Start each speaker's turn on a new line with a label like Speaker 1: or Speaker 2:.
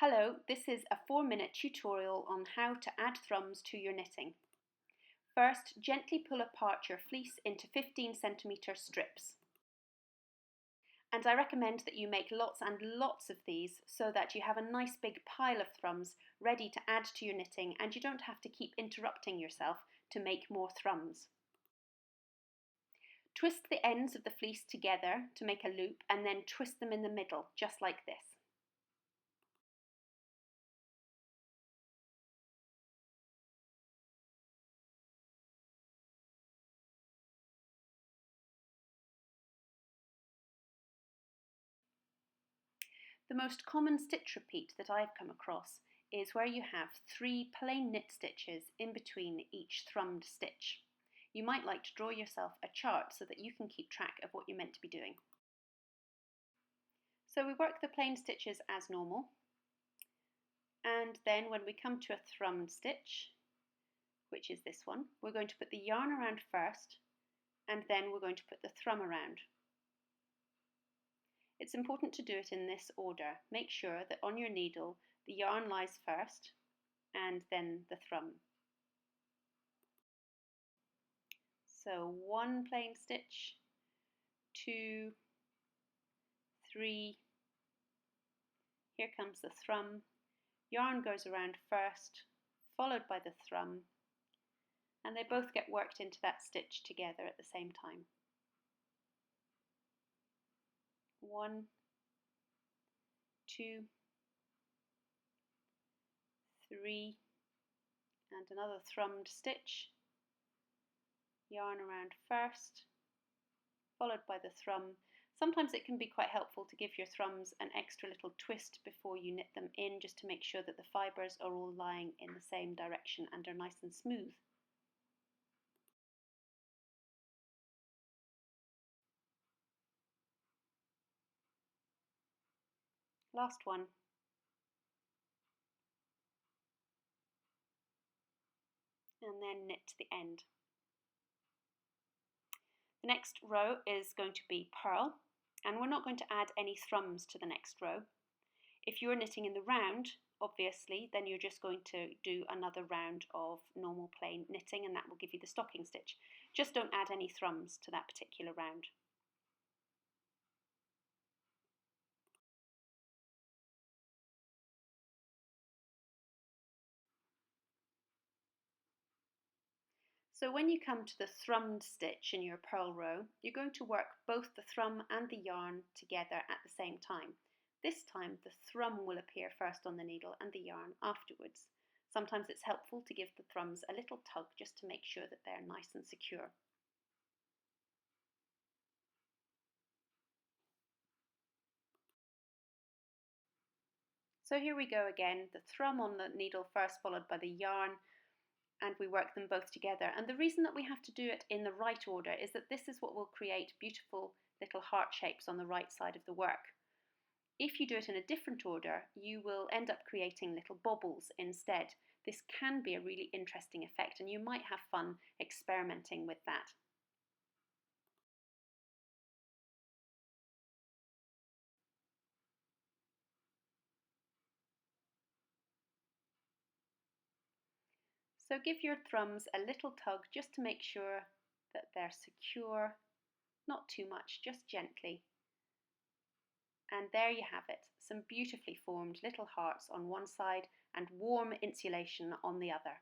Speaker 1: Hello, this is a 4-minute tutorial on how to add thrums to your knitting. First, gently pull apart your fleece into 15cm strips. And I recommend that you make lots and lots of these so that you have a nice big pile of thrums ready to add to your knitting and you don't have to keep interrupting yourself to make more thrums. Twist the ends of the fleece together to make a loop and then twist them in the middle, just like this. The most common stitch repeat that I've come across is where you have 3 plain knit stitches in between each thrummed stitch. You might like to draw yourself a chart so that you can keep track of what you're meant to be doing. So we work the plain stitches as normal, and then when we come to a thrummed stitch, which is this one, we're going to put the yarn around first and then we're going to put the thrum around. It's important to do it in this order. Make sure that on your needle the yarn lies first and then the thrum. So 1 plain stitch, 2, 3, here comes the thrum, yarn goes around first, followed by the thrum, and they both get worked into that stitch together at the same time. 1, 2, 3, and another thrummed stitch, yarn around first, followed by the thrum. Sometimes it can be quite helpful to give your thrums an extra little twist before you knit them in, just to make sure that the fibres are all lying in the same direction and are nice and smooth. Last one. And then knit to the end. The next row is going to be purl, and we're not going to add any thrums to the next row. If you're knitting in the round, obviously, then you're just going to do another round of normal plain knitting, and that will give you the stocking stitch. Just don't add any thrums to that particular round. So when you come to the thrummed stitch in your purl row, you're going to work both the thrum and the yarn together at the same time. This time the thrum will appear first on the needle and the yarn afterwards. Sometimes it's helpful to give the thrums a little tug just to make sure that they're nice and secure. So here we go again, the thrum on the needle first, followed by the yarn, and we work them both together. And the reason that we have to do it in the right order is that this is what will create beautiful little heart shapes on the right side of the work. If you do it in a different order, you will end up creating little bobbles instead. This can be a really interesting effect, and you might have fun experimenting with that. So give your thrums a little tug just to make sure that they're secure, not too much, just gently. And there you have it, some beautifully formed little hearts on one side and warm insulation on the other.